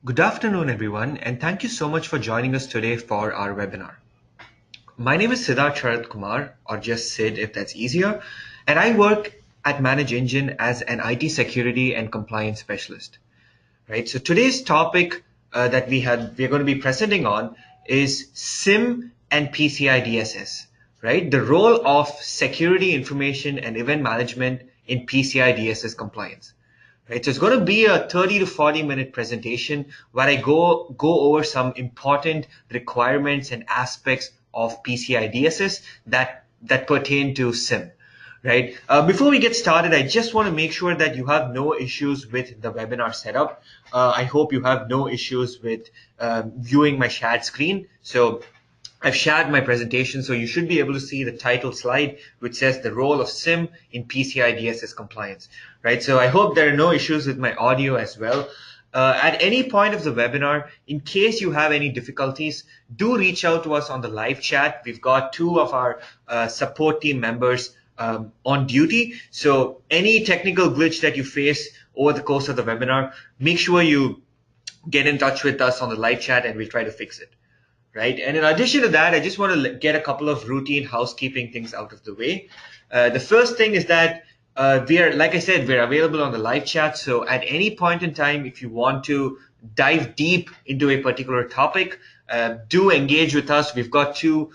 Good afternoon, everyone, and thank you so much for joining us today for our webinar. My name is Siddharth Sharat Kumar, or just Sid if that's easier, and I work at ManageEngine as an IT security and compliance specialist. Right. So today's topic that we're going to be presenting on is SIEM and PCI DSS. Right, the role of security information and event management in PCI DSS compliance. Right, so it's going to be a 30 to 40-minute presentation where I go over some important requirements and aspects of PCI DSS that pertain to SIEM. Right. Before we get started, I just want to make sure that you have no issues with the webinar setup. I hope you have no issues with viewing my shared screen. So I've shared my presentation, so you should be able to see the title slide, which says the role of SIEM in PCI DSS compliance, right? So I hope there are no issues with my audio as well. At any point of the webinar, in case you have any difficulties, do reach out to us on the live chat. We've got two of our support team members on duty. So any technical glitch that you face over the course of the webinar, make sure you get in touch with us on the live chat and we'll try to fix it. Right. And in addition to that, I just want to get a couple of routine housekeeping things out of the way. The first thing is that like I said, we're available on the live chat. So at any point in time, if you want to dive deep into a particular topic, do engage with us. We've got two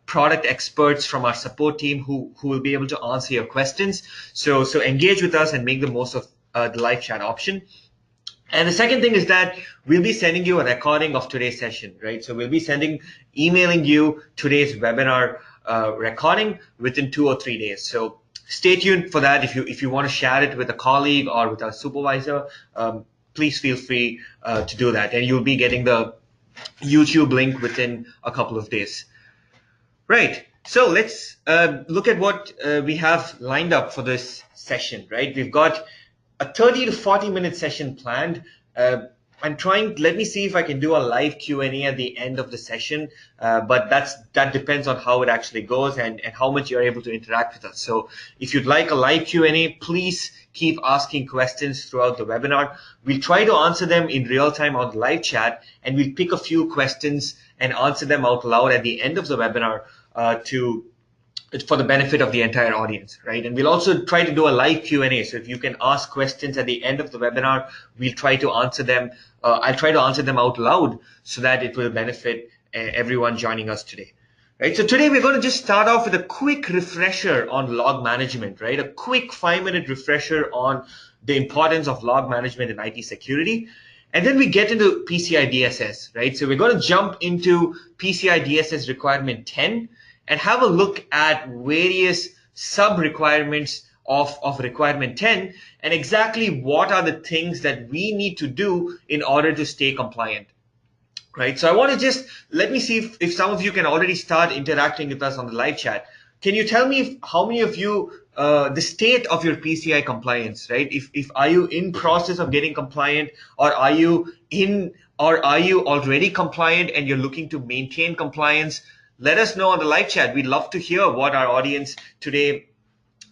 product experts from our support team who will be able to answer your questions. So engage with us and make the most of the live chat option. And the second thing is that we'll be sending you a recording of today's session, right? So we'll be emailing you today's webinar recording within 2 or 3 days. So stay tuned for that. If you want to share it with a colleague or with a supervisor, please feel free to do that. And you'll be getting the YouTube link within a couple of days. Right. So let's look at what we have lined up for this session, right? We've got a 30 to 40-minute session planned. Let me see if I can do a live Q&A at the end of the session, but that depends on how it actually goes and how much you're able to interact with us. So if you'd like a live Q&A, please keep asking questions throughout the webinar. We'll try to answer them in real time on the live chat, and we'll pick a few questions and answer them out loud at the end of the webinar for the benefit of the entire audience, right? And we'll also try to do a live Q&A. So if you can ask questions at the end of the webinar, we'll try to answer them. I'll try to answer them out loud so that it will benefit everyone joining us today, right? So today we're going to just start off with a quick refresher on log management, right? A quick 5-minute refresher on the importance of log management in IT security. And then we get into PCI DSS, right? So we're going to jump into PCI DSS requirement 10 and have a look at various sub-requirements of requirement 10 and exactly what are the things that we need to do in order to stay compliant, right? So I want to let me see if some of you can already start interacting with us on the live chat. Can you tell me how many of you, the state of your PCI compliance, right? If are you in process of getting compliant, or are you already compliant and you're looking to maintain compliance? Let us know on the live chat. We'd love to hear what our audience today,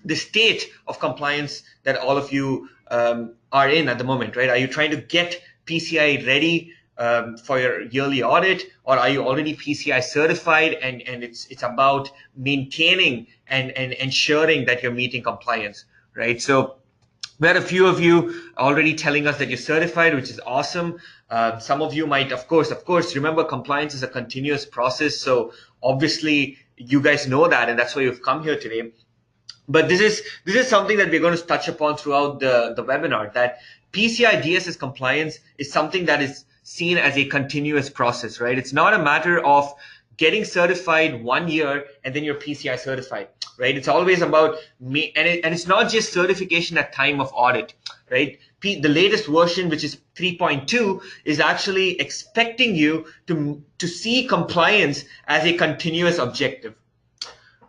the state of compliance that all of you are in at the moment, right? Are you trying to get PCI ready for your yearly audit, or are you already PCI certified and it's about maintaining and ensuring that you're meeting compliance, right? So we had a few of you already telling us that you're certified, which is awesome. Some of you might, of course, remember compliance is a continuous process. So obviously you guys know that, and that's why you've come here today. But this is something that we're going to touch upon throughout the webinar, that PCI DSS compliance is something that is seen as a continuous process, right? It's not a matter of getting certified 1 year and then you're PCI certified, right? It's always about me, and it's not just certification at time of audit, right? The latest version, which is 3.2, is actually expecting you to see compliance as a continuous objective,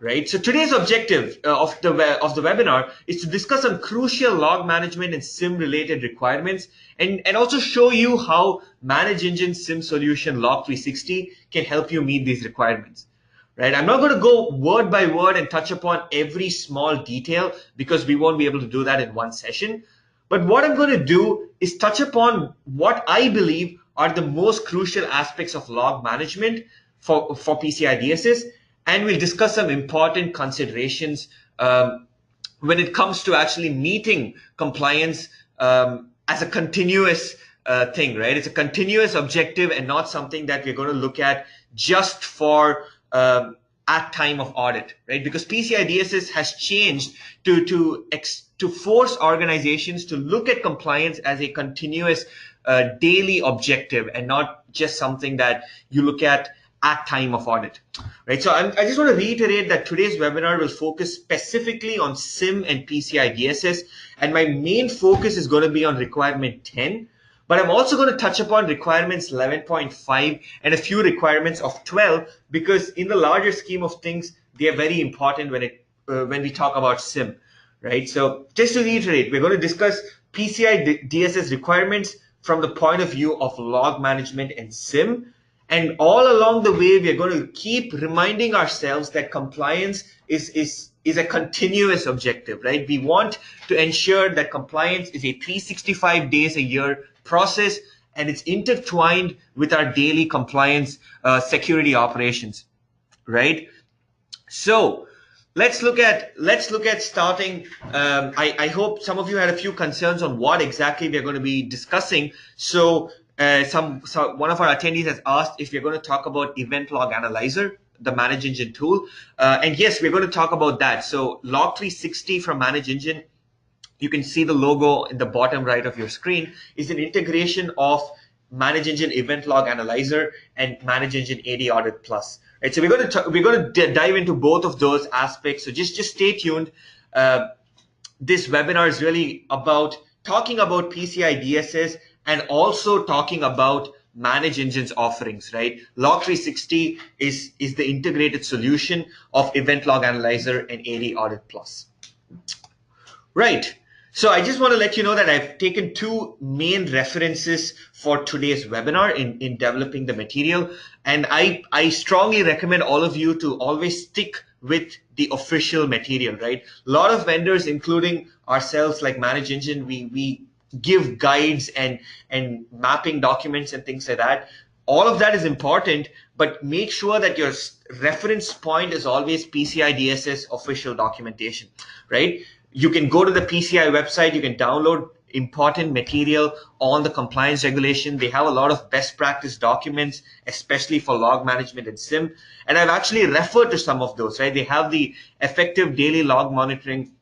right? So today's objective of the webinar is to discuss some crucial log management and SIEM related requirements, and also show you how ManageEngine SIEM solution Log360 can help you meet these requirements, right? I'm not going to go word by word and touch upon every small detail because we won't be able to do that in one session. But what I'm going to do is touch upon what I believe are the most crucial aspects of log management for PCI DSS, and we'll discuss some important considerations when it comes to actually meeting compliance as a continuous thing, right? It's a continuous objective and not something that we're going to look at just for at time of audit, right? Because PCI DSS has changed to force organizations to look at compliance as a continuous daily objective and not just something that you look at time of audit, right? So I just want to reiterate that today's webinar will focus specifically on SIEM and PCI DSS, and my main focus is going to be on requirement 10, but I'm also going to touch upon requirements 11.5 and a few requirements of 12, because in the larger scheme of things, they are very important when we talk about SIEM, right? So just to reiterate, we're going to discuss PCI DSS requirements from the point of view of log management and SIEM. And all along the way, we're going to keep reminding ourselves that compliance is a continuous objective, right? We want to ensure that compliance is a 365 days a year process, and it's intertwined with our daily compliance security operations, right? So let's look at starting. I hope some of you had a few concerns on what exactly we're going to be discussing. So one of our attendees has asked if we're going to talk about Event Log Analyzer, the ManageEngine tool, and yes, we're going to talk about that. So Log360 from ManageEngine, you can see the logo in the bottom right of your screen, is an integration of ManageEngine Event Log Analyzer and ManageEngine AD Audit Plus. Right, so we're going to dive into both of those aspects. So just stay tuned. This webinar is really about talking about PCI DSS and also talking about ManageEngine's offerings, right? Log360 is the integrated solution of Event Log Analyzer and AD Audit Plus. Right. So I just want to let you know that I've taken two main references for today's webinar in developing the material. And I strongly recommend all of you to always stick with the official material, right? A lot of vendors, including ourselves like ManageEngine, we give guides and mapping documents and things like that. All of that is important, but make sure that your reference point is always PCI DSS official documentation, right? You can go to the PCI website, you can download important material on the compliance regulation. They have a lot of best practice documents, especially for log management and SIEM. And I've actually referred to some of those, right? They have the effective daily log monitoring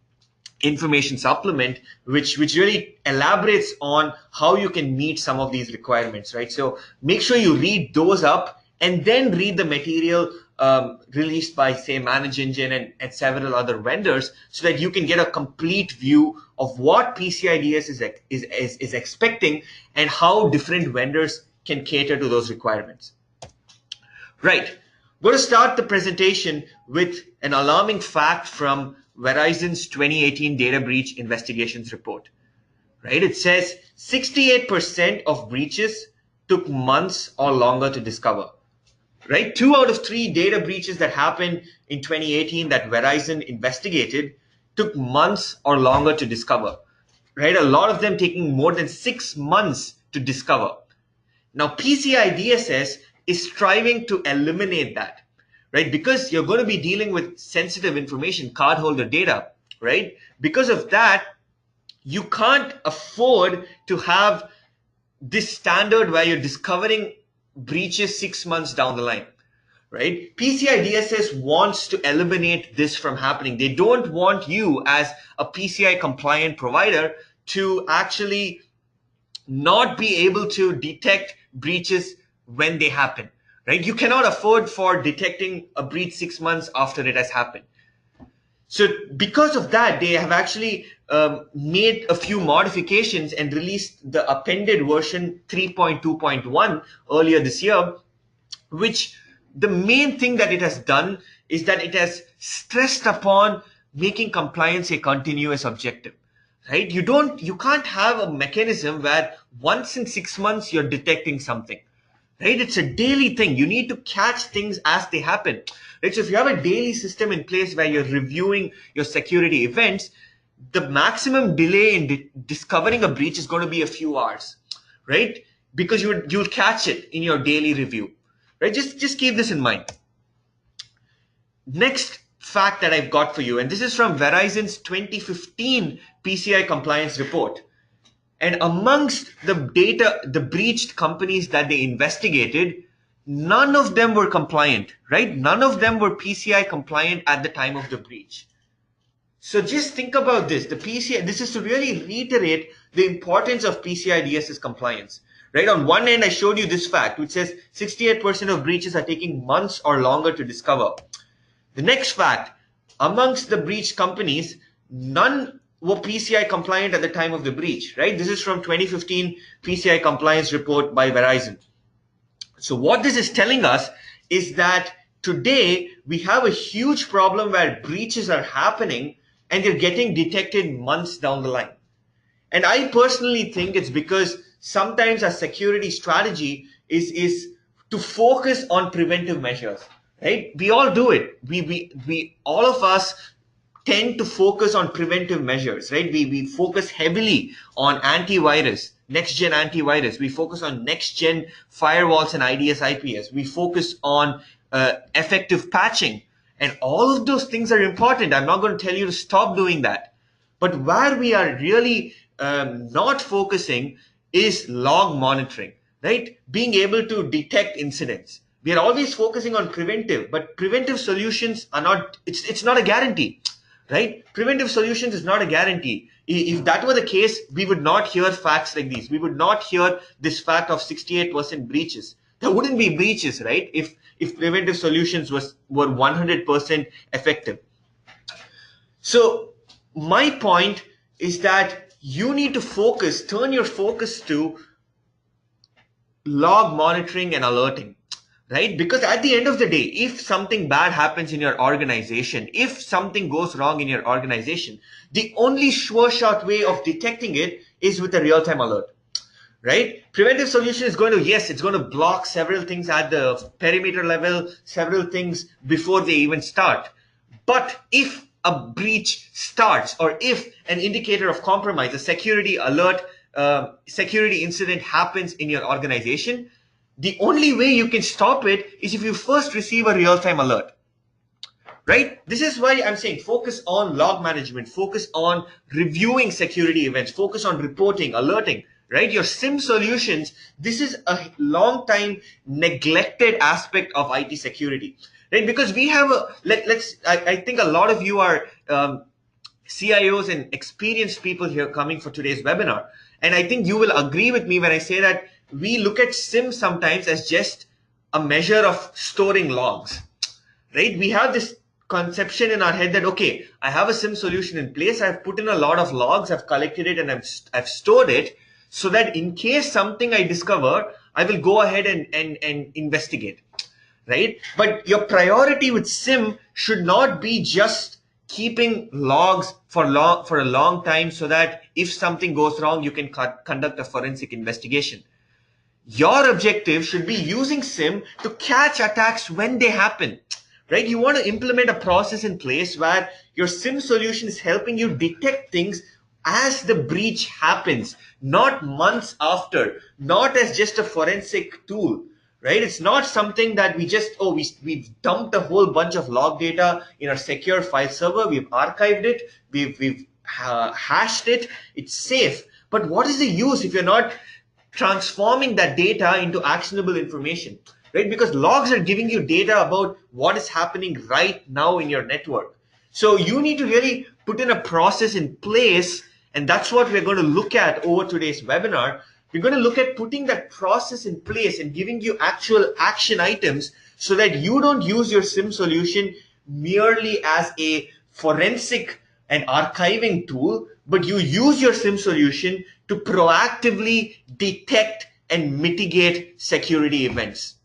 information supplement, which really elaborates on how you can meet some of these requirements, right? So make sure you read those up and then read the material released by, say, ManageEngine and several other vendors, so that you can get a complete view of what PCI DSS is expecting and how different vendors can cater to those requirements. Right. I'm going to start the presentation with an alarming fact from Verizon's 2018 data breach investigations report. Right? It says 68% of breaches took months or longer to discover. Right? 2 out of 3 data breaches that happened in 2018 that Verizon investigated took months or longer to discover. Right? A lot of them taking more than 6 months to discover. Now, PCI DSS is striving to eliminate that, right? Because you're going to be dealing with sensitive information, cardholder data, right? Because of that, you can't afford to have this standard where you're discovering breaches 6 months down the line, right? PCI DSS wants to eliminate this from happening. They don't want you as a PCI compliant provider to actually not be able to detect breaches when they happen, right? You cannot afford for detecting a breach 6 months after it has happened. So because of that, they have actually made a few modifications and released the appended version 3.2.1 earlier this year, which the main thing that it has done is that it has stressed upon making compliance a continuous objective, right? You can't have a mechanism where once in 6 months you're detecting something, right? It's a daily thing. You need to catch things as they happen. Right? So if you have a daily system in place where you're reviewing your security events, the maximum delay in discovering a breach is going to be a few hours, right? Because you'll catch it in your daily review, right? Just keep this in mind. Next fact that I've got for you, and this is from Verizon's 2015 PCI compliance report. And amongst the breached companies that they investigated, none of them were compliant, right? None of them were PCI compliant at the time of the breach. So just think about this. This is to really reiterate the importance of PCI DSS compliance, right? On one end, I showed you this fact, which says 68% of breaches are taking months or longer to discover. The next fact, amongst the breached companies, none were PCI compliant at the time of the breach, right? This is from 2015 PCI compliance report by Verizon. So what this is telling us is that today we have a huge problem where breaches are happening and they're getting detected months down the line. And I personally think it's because sometimes our security strategy is to focus on preventive measures, right? We all do it. We all of us tend to focus on preventive measures, right? We focus heavily on antivirus, next-gen antivirus. We focus on next-gen firewalls and IDS, IPS. We focus on effective patching. And all of those things are important. I'm not going to tell you to stop doing that. But where we are really not focusing is log monitoring, right? Being able to detect incidents. We are always focusing on preventive, but preventive solutions are not, it's not a guarantee, right? Preventive solutions is not a guarantee. If that were the case, we would not hear facts like these. We would not hear this fact of 68% breaches. There wouldn't be breaches, right? If preventive solutions were 100% effective. So my point is that you need to turn your focus to log monitoring and alerting, right? Because at the end of the day, if something bad happens in your organization, if something goes wrong in your organization, the only sure shot way of detecting it is with a real-time alert, right? Preventive solution is going to, yes, it's going to block several things at the perimeter level, several things before they even start. But if a breach starts, or if an indicator of compromise, a security alert, security incident happens in your organization, the only way you can stop it is if you first receive a real-time alert, right? This is why I'm saying focus on log management, focus on reviewing security events, focus on reporting, alerting, right? Your SIEM solutions, this is a long time neglected aspect of IT security, right? Because we have I think a lot of you are CIOs and experienced people here coming for today's webinar. And I think you will agree with me when I say that we look at SIEM sometimes as just a measure of storing logs, right? We have this conception in our head that, okay, I have a SIEM solution in place. I've put in a lot of logs. I've collected it and I've stored it so that in case something I discover, I will go ahead and investigate, right? But your priority with SIEM should not be just keeping logs for a long time so that if something goes wrong, you can conduct a forensic investigation. Your objective should be using SIEM to catch attacks when they happen, right? You want to implement a process in place where your SIEM solution is helping you detect things as the breach happens, not months after, not as just a forensic tool, right? It's not something that we just, we've dumped a whole bunch of log data in our secure file server, we've archived it, we've hashed it, it's safe. But what is the use if you're not transforming that data into actionable information, right? Because logs are giving you data about what is happening right now in your network. So you need to really put in a process in place, and that's what we're going to look at over today's webinar. We're going to look at putting that process in place and giving you actual action items so that you don't use your SIEM solution merely as a forensic and archiving tool, but you use your SIEM solution to proactively detect and mitigate security events,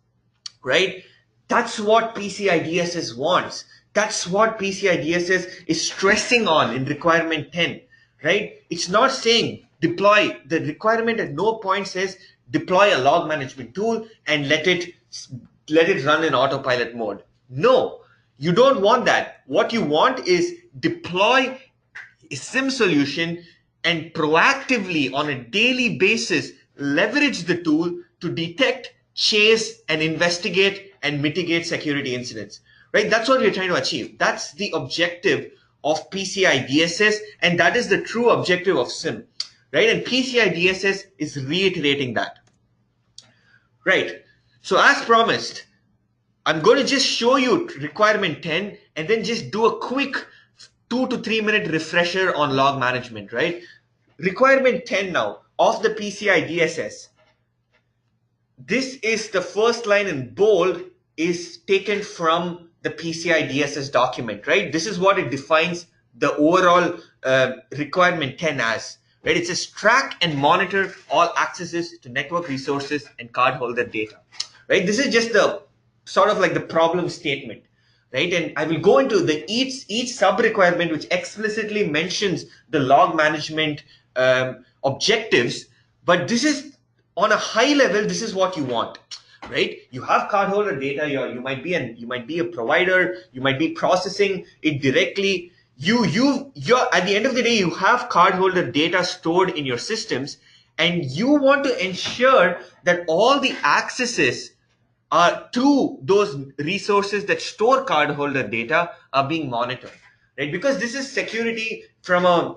right? That's what PCI DSS wants. That's what PCI DSS is stressing on in requirement 10, right? It's not saying deploy. The requirement at no point says deploy a log management tool and let it run in autopilot mode. No, you don't want that. What you want is deploy a SIEM solution and proactively on a daily basis leverage the tool to detect, chase, and investigate and mitigate security incidents. Right? That's what we're trying to achieve. That's the objective of PCI DSS, and that is the true objective of SIEM. Right? And PCI DSS is reiterating that. Right. So as promised, I'm going to just show you requirement 10 and then just do a quick 2 to 3 minute refresher on log management, right? Requirement 10 now of the PCI DSS. This is the first line in bold is taken from the PCI DSS document, right? This is what it defines the overall requirement 10 as, right? It says track and monitor all accesses to network resources and cardholder data, right? This is just the sort of like the problem statement, right? And I will go into the each sub requirement which explicitly mentions the log management objectives, but this is on a high level. This is what you want, right? You have cardholder data. You might be a provider. You might be processing it directly. You're at the end of the day, you have cardholder data stored in your systems, and you want to ensure that all the accesses to those resources that store cardholder data are being monitored, right? Because this is security from a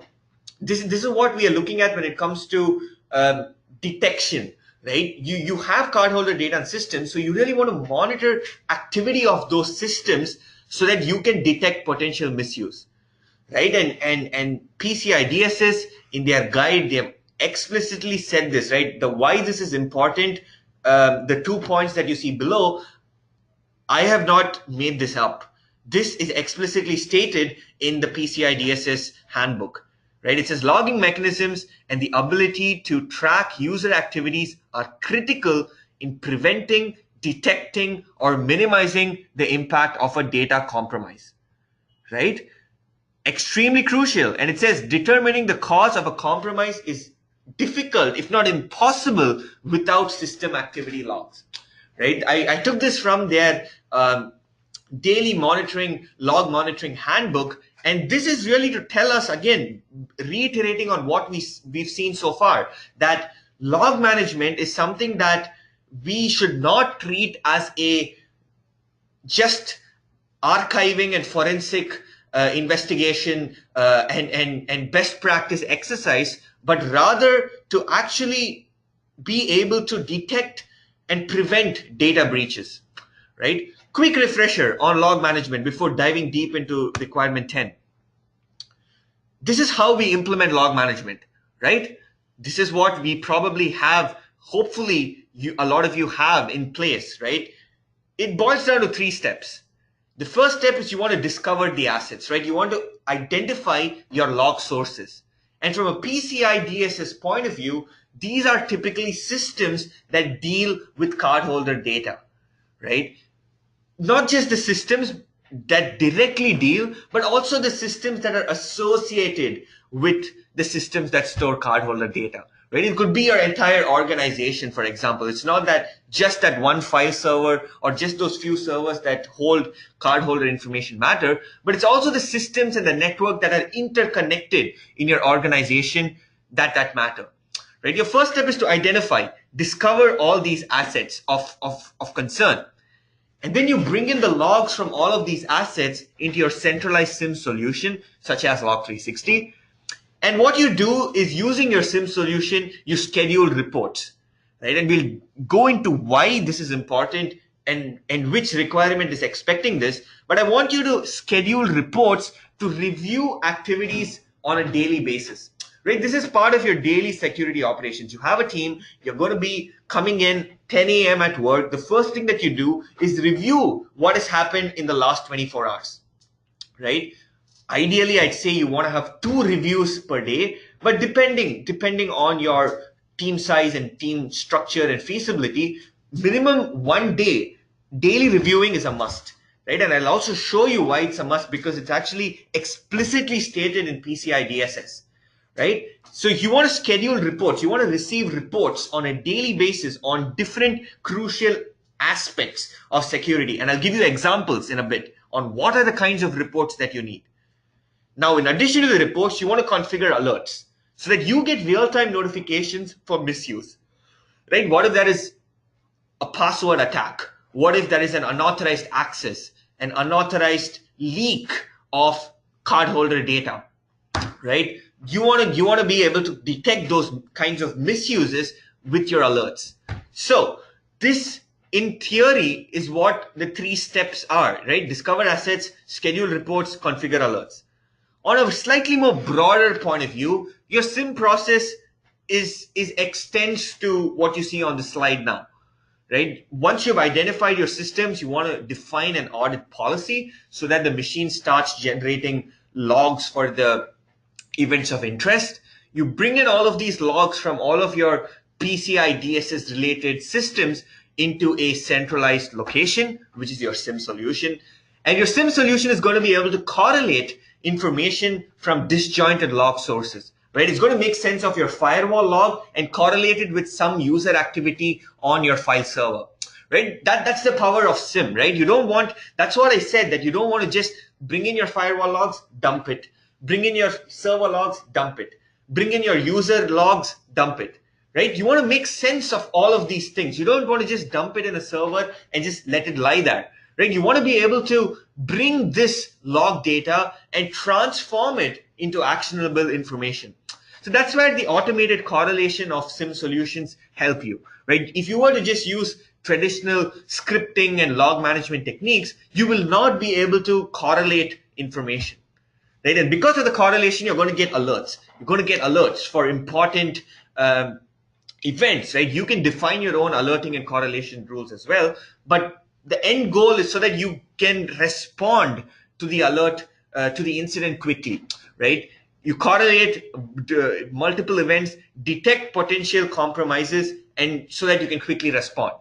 this is what we are looking at when it comes to detection, right? You have cardholder data and systems, so you really want to monitor activity of those systems so that you can detect potential misuse, right? And PCI DSS in their guide, they have explicitly said this, right? The why this is important, the 2 points that you see below, I have not made this up. This is explicitly stated in the PCI DSS handbook, right? It says logging mechanisms and the ability to track user activities are critical in preventing, detecting, or minimizing the impact of a data compromise, right? Extremely crucial. And it says determining the cause of a compromise is difficult, if not impossible, without system activity logs, right? I took this from their daily monitoring, log monitoring handbook. And this is really to tell us, again, reiterating on what we've seen so far, that log management is something that we should not treat as a just archiving and forensic investigation and best practice exercise, but rather to actually be able to detect and prevent data breaches, right? Quick refresher on log management before diving deep into requirement 10. This is how we implement log management, right? This is what we probably have, hopefully a lot of you have in place, right? It boils down to 3 steps. The first step is you want to discover the assets, right? You want to identify your log sources. And from a PCI DSS point of view, these are typically systems that deal with cardholder data, right? Not just the systems that directly deal, but also the systems that are associated with the systems that store cardholder data, right? It could be your entire organization, for example. It's not that just that one file server or just those few servers that hold cardholder information matter, but it's also the systems and the network that are interconnected in your organization that matter, right? Your first step is to identify, discover all these assets of concern. And then you bring in the logs from all of these assets into your centralized SIEM solution, such as Log360. And what you do is, using your SIEM solution, you schedule reports, right? And we'll go into why this is important and which requirement is expecting this. But I want you to schedule reports to review activities on a daily basis, right? This is part of your daily security operations. You have a team, you're going to be coming in 10 a.m. at work. The first thing that you do is review what has happened in the last 24 hours, right? Ideally, I'd say you want to have 2 reviews per day, but depending on your team size and team structure and feasibility, minimum 1 day daily reviewing is a must, right? And I'll also show you why it's a must, because it's actually explicitly stated in PCI DSS, right? So you want to schedule reports. You want to receive reports on a daily basis on different crucial aspects of security. And I'll give you examples in a bit on what are the kinds of reports that you need. Now, in addition to the reports, you want to configure alerts so that you get real-time notifications for misuse, right? What if there is a password attack? What if there is an unauthorized access, an unauthorized leak of cardholder data, right? You want to be able to detect those kinds of misuses with your alerts. So this, in theory, is what the 3 steps are, right? Discover assets, schedule reports, configure alerts. On a slightly more broader point of view, your SIM process is extends to what you see on the slide now, right? Once you've identified your systems, you want to define an audit policy so that the machine starts generating logs for the events of interest. You bring in all of these logs from all of your PCI DSS related systems into a centralized location, which is your SIM solution. And your SIM solution is going to be able to correlate information from disjointed log sources, right? It's going to make sense of your firewall log and correlate it with some user activity on your file server, right? That's the power of SIM, right? You don't want, that's what I said, that you don't want to just bring in your firewall logs, dump it. Bring in your server logs, dump it. Bring in your user logs, dump it, right? You want to make sense of all of these things. You don't want to just dump it in a server and just let it lie there, right? You want to be able to bring this log data and transform it into actionable information. So that's where the automated correlation of SIM solutions help you, right? If you were to just use traditional scripting and log management techniques, you will not be able to correlate information, right? And because of the correlation, you're going to get alerts. You're going to get alerts for important events, right? You can define your own alerting and correlation rules as well. But the end goal is so that you can respond to the alert, to the incident quickly, right? You correlate multiple events, detect potential compromises, and so that you can quickly respond,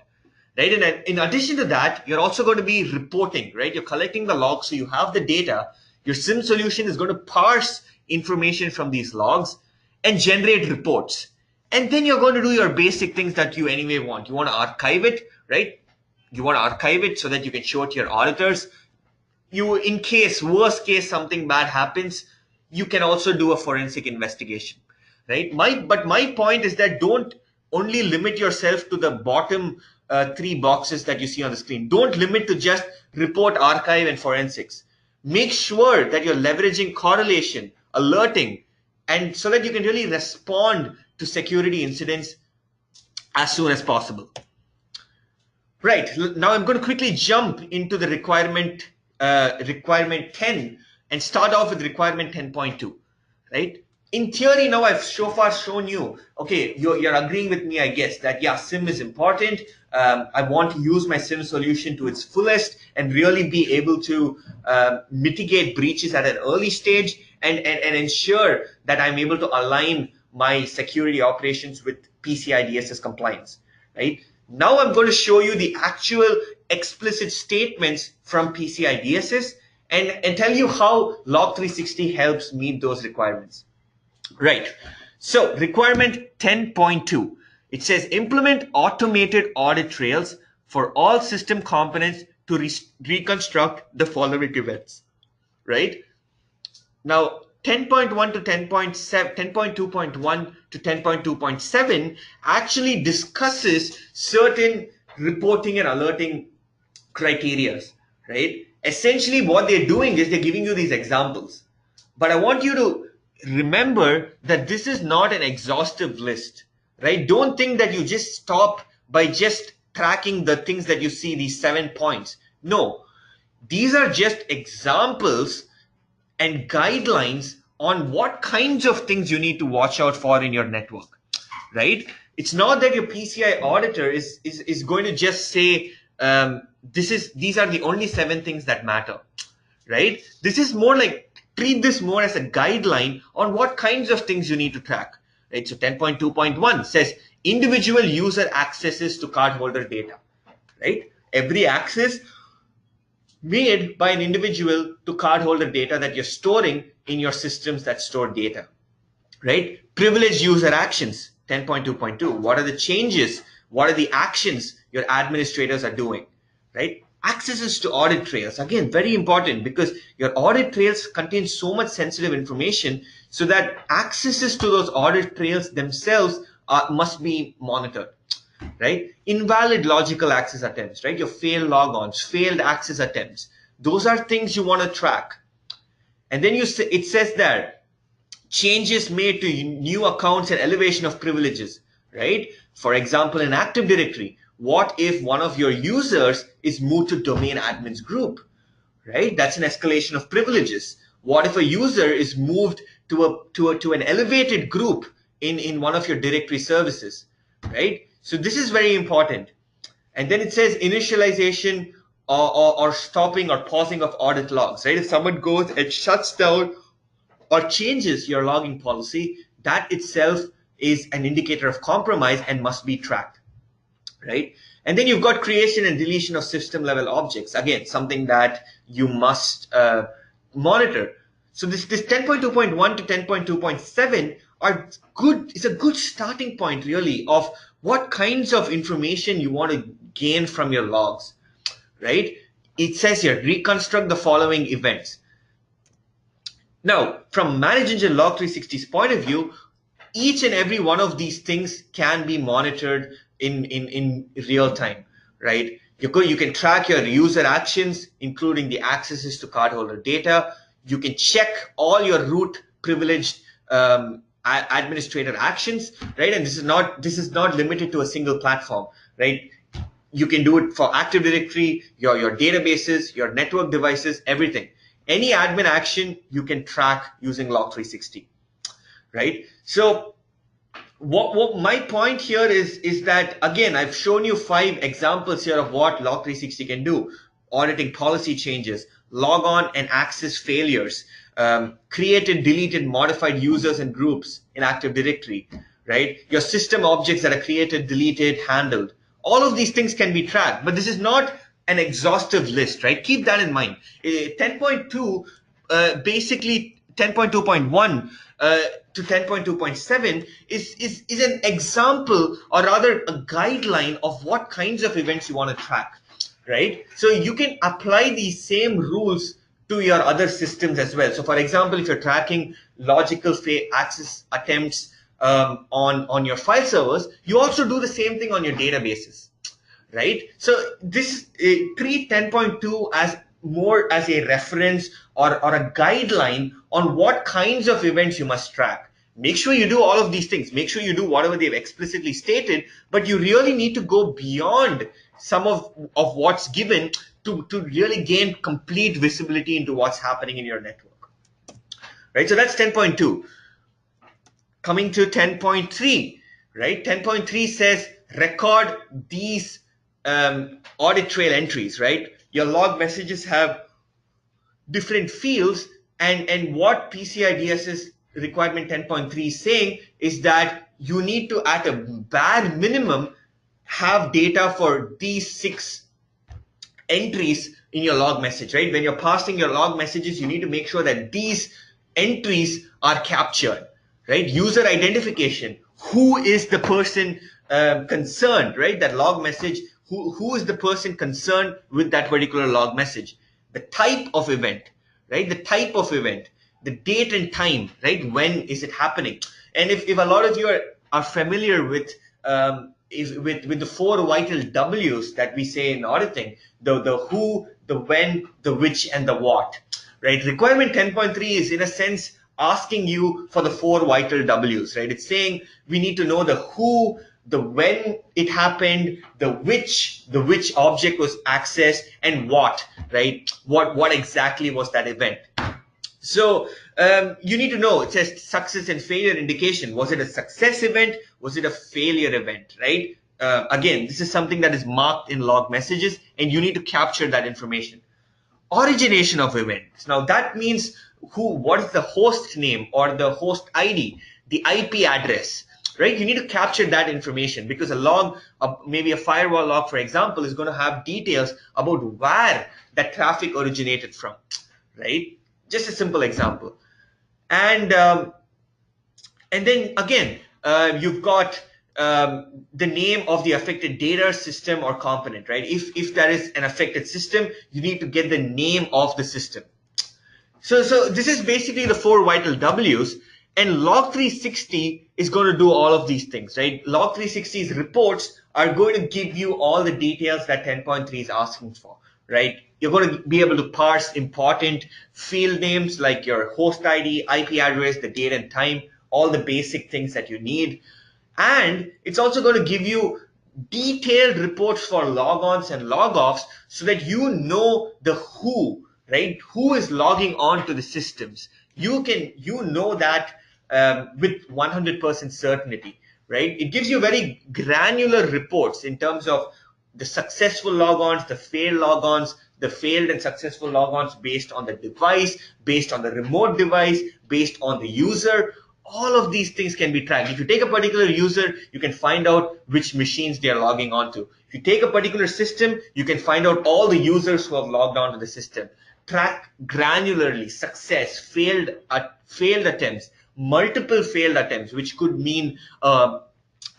right? And in addition to that, you're also going to be reporting, right? You're collecting the logs, so you have the data. Your SIM solution is going to parse information from these logs and generate reports. And then you're going to do your basic things that you anyway want. You want to archive it, right? You want to archive it so that you can show it to your auditors. You, in case, worst case, something bad happens, you can also do a forensic investigation, right? But my point is that don't only limit yourself to the bottom 3 boxes that you see on the screen. Don't limit to just report, archive, and forensics. Make sure that you're leveraging correlation, alerting, and so that you can really respond to security incidents as soon as possible. Right, now I'm going to quickly jump into the requirement 10 and start off with requirement 10.2, right? In theory, now I've so far shown you, okay, you're agreeing with me, I guess, that yeah, SIM is important. I want to use my SIM solution to its fullest and really be able to mitigate breaches at an early stage and ensure that I'm able to align my security operations with PCI DSS compliance, right? Now I'm going to show you the actual explicit statements from PCI DSS and tell you how Log360 helps meet those requirements. Right. So requirement 10.2, it says implement automated audit trails for all system components to reconstruct the following events, right? Now 10.1 to 10.7, 10.2.1 to 10.2.7 actually discusses certain reporting and alerting criteria, right? Essentially what they're doing is they're giving you these examples. But I want you to remember that this is not an exhaustive list, right? Don't think that you just stop by just tracking the things that you see, these 7 points. No, these are just examples and guidelines on what kinds of things you need to watch out for in your network, right? It's not that your PCI auditor is going to just say, these are the only 7 things that matter, right? This is more like, treat this more as a guideline on what kinds of things you need to track, right? So 10.2.1 says individual user accesses to cardholder data, right? Every access made by an individual to cardholder data that you're storing in your systems that store data, right? Privileged user actions, 10.2.2. What are the changes? What are the actions your administrators are doing, right? Accesses to audit trails, again, very important, because your audit trails contain so much sensitive information, so that accesses to those audit trails themselves must be monitored, right? Invalid logical access attempts, right? Your failed logons, failed access attempts, those are things you want to track. And then it says that changes made to new accounts and elevation of privileges, right? For example, in Active Directory, what if one of your users is moved to domain admins group, right? That's an escalation of privileges. What if a user is moved to an elevated group in one of your directory services, right? So this is very important. And then it says initialization or stopping or pausing of audit logs, right? If someone goes and shuts down or changes your logging policy, that itself is an indicator of compromise and must be tracked, right? And then you've got creation and deletion of system level objects. Again, something that you must monitor. So this 10.2.1 to 10.2.7 are good. It's a good starting point, really, of what kinds of information you want to gain from your logs, right? It says here, reconstruct the following events. Now, from ManageEngine Log360's point of view, each and every one of these things can be monitored in real time, right? You can track your user actions, including the accesses to cardholder data. You can check all your root privileged administrator actions, right? And this is not limited to a single platform, right? You can do it for Active Directory, your databases, your network devices, everything. Any admin action you can track using Log360, right? So what my point here is that, again, I've shown you 5 examples here of what Log360 can do. Auditing policy changes, log on and access failures, created, deleted, modified users and groups in Active Directory, right? Your system objects that are created, deleted, handled. All of these things can be tracked, but this is not an exhaustive list, right? Keep that in mind. 10.2, basically 10.2.1 to 10.2.7 is an example, or rather a guideline of what kinds of events you want to track, right? So you can apply these same rules to your other systems as well. So for example, if you're tracking logical access attempts on your file servers, you also do the same thing on your databases, right? So this treat 10.2 as more as a reference or a guideline on what kinds of events you must track. Make sure you do all of these things. Make sure you do whatever they've explicitly stated, but you really need to go beyond some of what's given to really gain complete visibility into what's happening in your network, right? So that's 10.2. Coming to 10.3, right? 10.3 says record these audit trail entries, right? Your log messages have different fields, and what PCI DSS requirement 10.3 is saying is that you need to, at a bare minimum, have data for these 6 entries in your log message, right? When you're passing your log messages, you need to make sure that these entries are captured, right? User identification, who is the person concerned, right? That log message, who is the person concerned with that particular log message? The type of event, right? The type of event, the date and time, right? When is it happening? And if a lot of you are familiar with the 4 vital W's that we say in auditing, the who, the when, the which, and the what, right? Requirement 10.3 is, in a sense, asking you for the 4 vital W's, right? It's saying we need to know the who, the when it happened, the which object was accessed, and what, right? What exactly was that event? So you need to know, it says success and failure indication. Was it a success event? Was it a failure event, right? Again, this is something that is marked in log messages, and you need to capture that information. Origination of events. Now that means what is the host name or the host ID, the IP address, right? You need to capture that information, because a log, maybe a firewall log, for example, is going to have details about where that traffic originated from, right? Just a simple example. And then again, you've got the name of the affected data, system, or component, right? If there is an affected system, you need to get the name of the system. So this is basically the 4 vital W's, and Log360 is going to do all of these things, right? Log360's reports are going to give you all the details that 10.3 is asking for, right? You're going to be able to parse important field names like your host ID, IP address, the date and time, all the basic things that you need. And it's also going to give you detailed reports for logons and logoffs so that you know the who, right? Who is logging on to the systems. You know that with 100% certainty, right? It gives you very granular reports in terms of the successful logons, the failed logons, the failed and successful logons based on the device, based on the remote device, based on the user. All of these things can be tracked. If you take a particular user, you can find out which machines they are logging onto. If you take a particular system, you can find out all the users who have logged onto the system. Track granularly success, failed attempts, multiple failed attempts, which could mean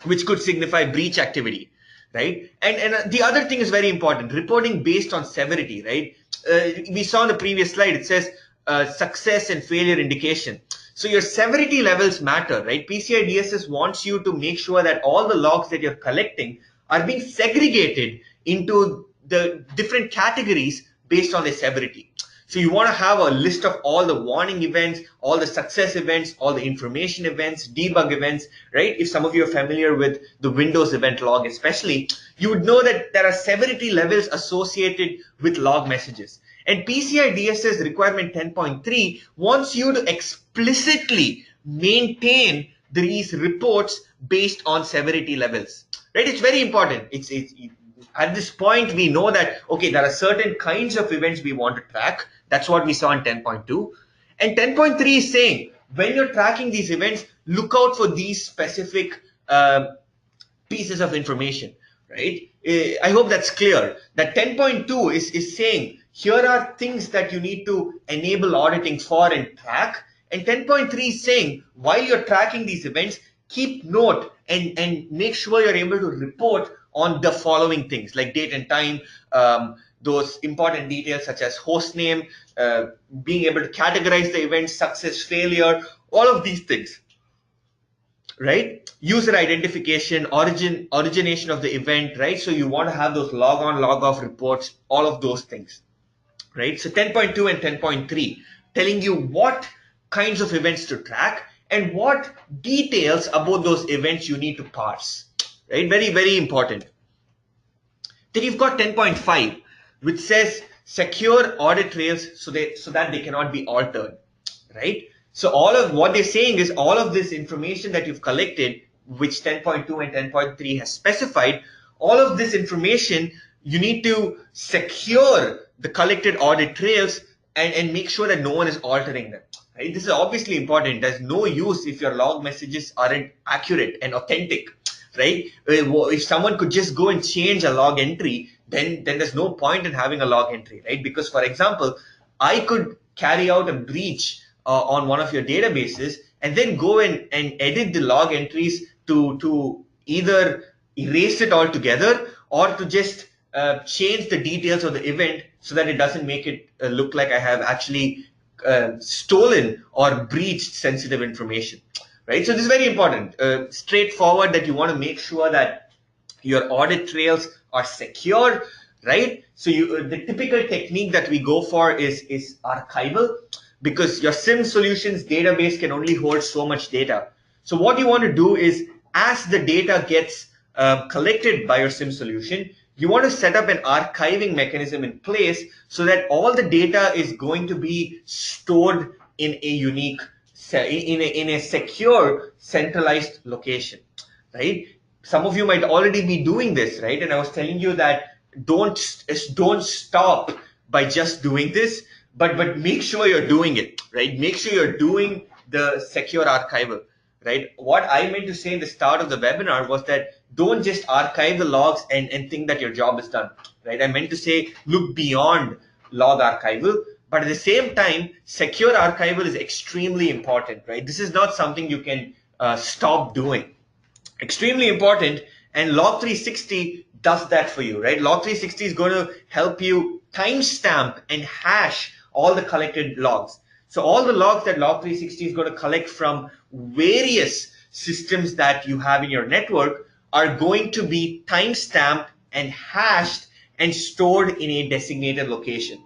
which could signify breach activity, right? And the other thing is very important: reporting based on severity, right? We saw in the previous slide, it says success and failure indication. So your severity levels matter, right? PCI DSS wants you to make sure that all the logs that you're collecting are being segregated into the different categories based on their severity. So you want to have a list of all the warning events, all the success events, all the information events, debug events, right? If some of you are familiar with the Windows event log especially, you would know that there are severity levels associated with log messages. And PCI DSS requirement 10.3 wants you to explicitly maintain these reports based on severity levels, right? It's very important. It's at this point, we know that, okay, there are certain kinds of events we want to track. That's what we saw in 10.2. And 10.3 is saying, when you're tracking these events, look out for these specific pieces of information, right? I hope that's clear. That 10.2 is saying, here are things that you need to enable auditing for and track. And 10.3 is saying, while you're tracking these events, keep note and make sure you're able to report on the following things like date and time, those important details such as host name, being able to categorize the event, success, failure, all of these things, right? User identification, origination of the event, right? So you want to have those log on, log off reports, all of those things, right? So 10.2 and 10.3 telling you what kinds of events to track and what details about those events you need to parse, right? Very, very important. Then you've got 10.5, which says secure audit trails so that they cannot be altered, right? So all of what they're saying is all of this information that you've collected, which 10.2 and 10.3 has specified, all of this information, you need to secure the collected audit trails and make sure that no one is altering them. Right? This is obviously important. There's no use if your log messages aren't accurate and authentic, right? If someone could just go and change a log entry, then there's no point in having a log entry, right? Because, for example, I could carry out a breach on one of your databases and then go and edit the log entries to either erase it altogether or to just change the details of the event so that it doesn't make it look like I have actually stolen or breached sensitive information, right? So this is very important. Straightforward that you want to make sure that your audit trails are secure, right? So the typical technique that we go for is archival, because your SIEM solutions database can only hold so much data. So what you want to do is, as the data gets collected by your SIEM solution, you want to set up an archiving mechanism in place so that all the data is going to be stored in a unique, in a secure, centralized location, right? Some of you might already be doing this, right? And I was telling you that don't stop by just doing this, but make sure you're doing it, right? Make sure you're doing the secure archival, right? What I meant to say in the start of the webinar was that don't just archive the logs and think that your job is done, right? I meant to say look beyond log archival, but at the same time, secure archival is extremely important, right? This is not something you can stop doing, Extremely important, and Log360 does that for you, right? Log360 is going to help you timestamp and hash all the collected logs. So all the logs that Log360 is going to collect from various systems that you have in your network are going to be timestamped and hashed and stored in a designated location,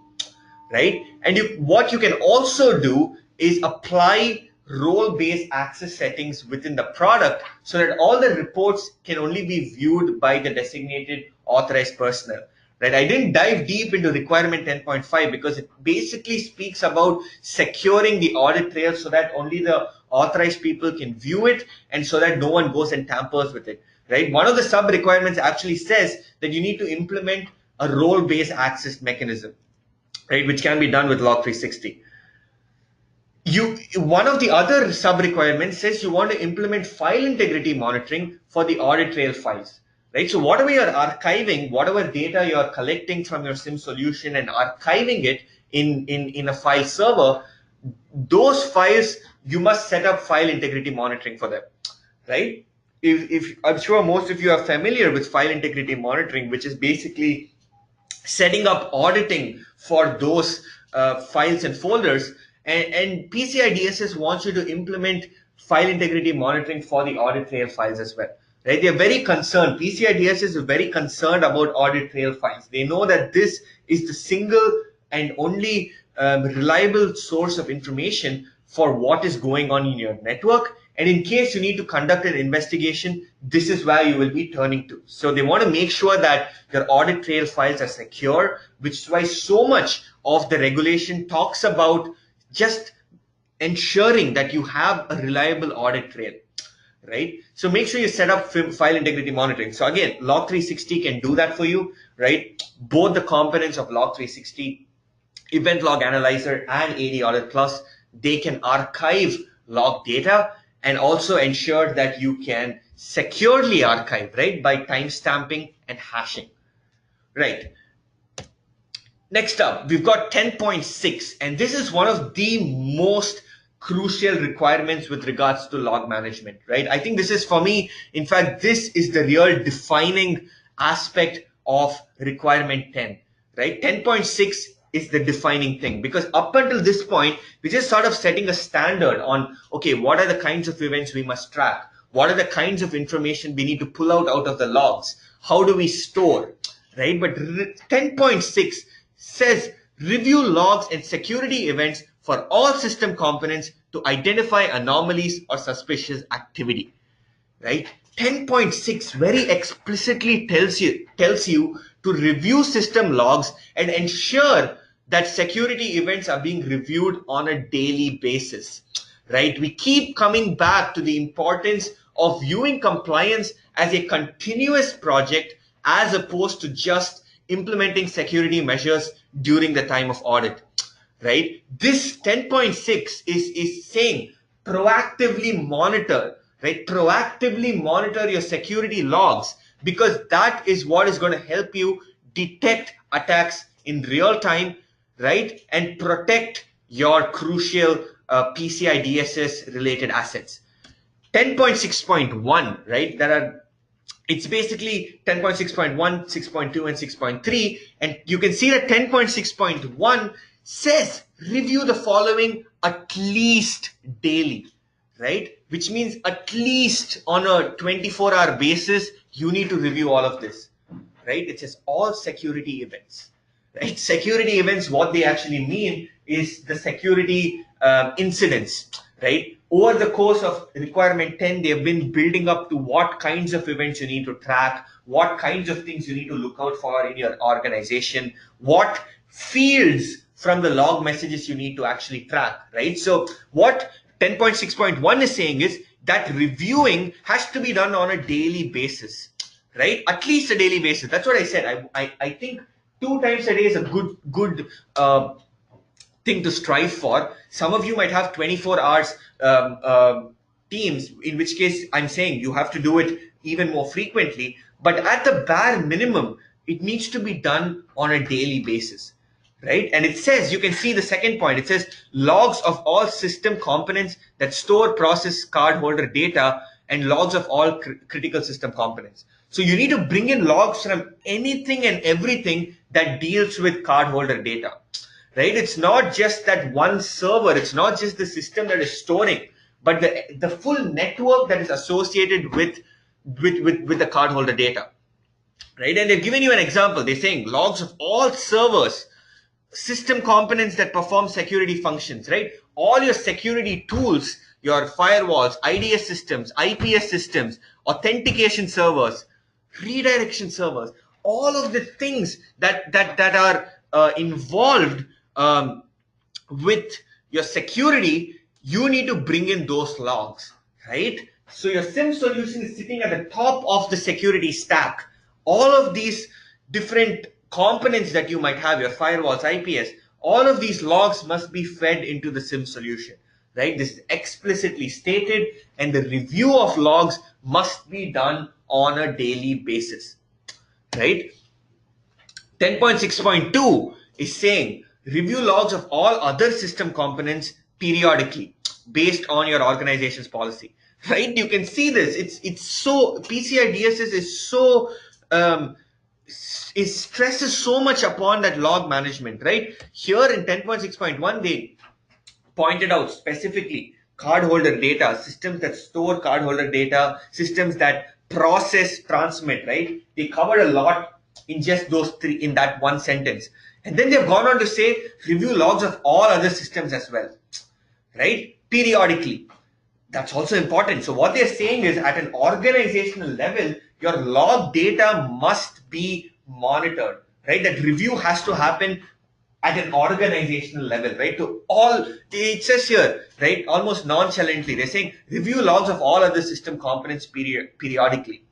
right? And what you can also do is apply role-based access settings within the product so that all the reports can only be viewed by the designated authorized personnel. Right? I didn't dive deep into requirement 10.5 because it basically speaks about securing the audit trail so that only the authorized people can view it and so that no one goes and tampers with it. Right? One of the sub requirements actually says that you need to implement a role-based access mechanism, right, which can be done with Log360. One of the other sub requirements says you want to implement file integrity monitoring for the audit trail files, right? So whatever you're archiving, whatever data you're collecting from your SIEM solution and archiving it in a file server, those files, you must set up file integrity monitoring for them, right? If I'm sure most of you are familiar with file integrity monitoring, which is basically setting up auditing for those files and folders. And PCI DSS wants you to implement file integrity monitoring for the audit trail files as well. Right? They're very concerned. PCI DSS is very concerned about audit trail files. They know that this is the single and only reliable source of information for what is going on in your network. And in case you need to conduct an investigation, this is where you will be turning to. So they want to make sure that your audit trail files are secure, which is why so much of the regulation talks about just ensuring that you have a reliable audit trail, right? So make sure you set up file integrity monitoring. So again, Log360 can do that for you, right? Both the components of Log360, Event Log Analyzer and AD Audit Plus, they can archive log data and also ensure that you can securely archive, right, by timestamping and hashing, right? Next up, we've got 10.6, and this is one of the most crucial requirements with regards to log management, right? I think this is, for me, in fact, this is the real defining aspect of requirement 10, right? 10.6 is the defining thing, because up until this point, we're just sort of setting a standard on, okay, what are the kinds of events we must track? What are the kinds of information we need to pull out of the logs? How do we store, right? But 10.6 says review logs and security events for all system components to identify anomalies or suspicious activity, right? 10.6 very explicitly tells you to review system logs and ensure that security events are being reviewed on a daily basis, right? We keep coming back to the importance of viewing compliance as a continuous project as opposed to just implementing security measures during the time of audit, right? This 10.6 is saying proactively monitor, right? Proactively monitor your security logs, because that is what is going to help you detect attacks in real time, right? And protect your crucial PCI DSS related assets. 10.6.1, right? It's basically 10.6.1, 6.2, and 6.3. And you can see that 10.6.1 says review the following at least daily, right? Which means at least on a 24-hour basis, you need to review all of this, right? It says all security events, right? Security events, what they actually mean is the security incidents, right? Over the course of requirement 10, they've been building up to what kinds of events you need to track, what kinds of things you need to look out for in your organization, what fields from the log messages you need to actually track, right? So what 10.6.1 is saying is that reviewing has to be done on a daily basis, right? At least a daily basis. That's what I said. I think 2 times a day is a good thing to strive for. Some of you might have 24 hours teams, in which case I'm saying you have to do it even more frequently. But at the bare minimum, it needs to be done on a daily basis, right? And it says, you can see the second point, it says logs of all system components that store, process cardholder data and logs of all critical system components. So you need to bring in logs from anything and everything that deals with cardholder data, right? It's not just that one server, it's not just the system that is storing, but the full network that is associated with the cardholder data, right? And they've given you an example. They're saying logs of all servers, system components that perform security functions, right? All your security tools, your firewalls, IDS systems, IPS systems, authentication servers, redirection servers, all of the things that are involved with your security, you need to bring in those logs, right? So your SIEM solution is sitting at the top of the security stack. All of these different components that you might have, your firewalls, IPS, all of these logs must be fed into the SIEM solution, right? This is explicitly stated, and the review of logs must be done on a daily basis, right? 10.6.2 is saying review logs of all other system components periodically based on your organization's policy, right? You can see this. It's so PCI DSS is so it stresses so much upon that log management, right? Here in 10.6.1, they pointed out specifically cardholder data, systems that store cardholder data, systems that process, transmit, right? They covered a lot in just those three, in that one sentence. And then they've gone on to say review logs of all other systems as well, right? Periodically. That's also important. So what they're saying is at an organizational level, your log data must be monitored, right? That review has to happen at an organizational level, right? To all, it says here, right? Almost nonchalantly, they're saying review logs of all other system components periodically,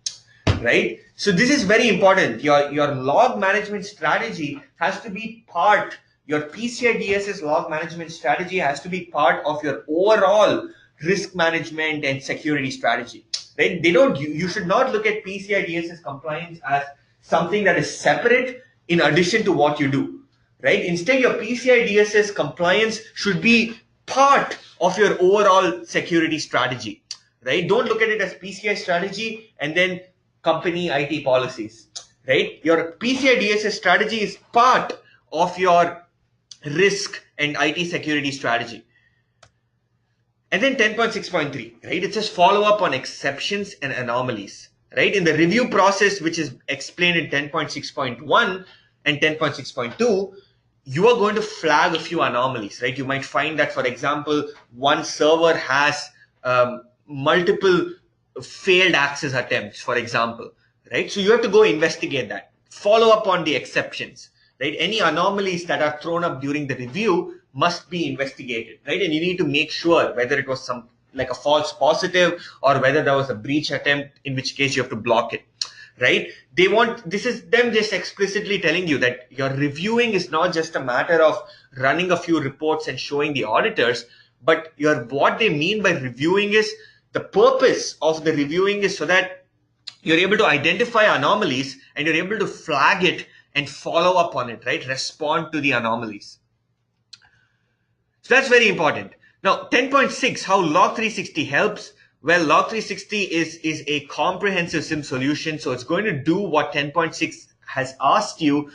right? So this is very important. Your log management strategy has to be part, your PCI DSS log management strategy has to be part of your overall risk management and security strategy, right? You should not look at PCI DSS compliance as something that is separate in addition to what you do, right? Instead, your PCI DSS compliance should be part of your overall security strategy, right? Don't look at it as PCI strategy and then company IT policies, right? Your PCI DSS strategy is part of your risk and IT security strategy. And then 10.6.3, right? It says follow up on exceptions and anomalies, right? In the review process, which is explained in 10.6.1 and 10.6.2, you are going to flag a few anomalies, right? You might find that, for example, one server has multiple failed access attempts, for example, right? So you have to go investigate that. Follow up on the exceptions, right? Any anomalies that are thrown up during the review must be investigated, right? And you need to make sure whether it was some like a false positive or whether there was a breach attempt, in which case you have to block it, right? This is them just explicitly telling you that your reviewing is not just a matter of running a few reports and showing the auditors, but what they mean by reviewing is the purpose of the reviewing is so that you're able to identify anomalies and you're able to flag it and follow up on it, right? Respond to the anomalies. So that's very important. Now, 10.6, how Log360 helps. Well, Log360 is a comprehensive SIEM solution, so it's going to do what 10.6 has asked you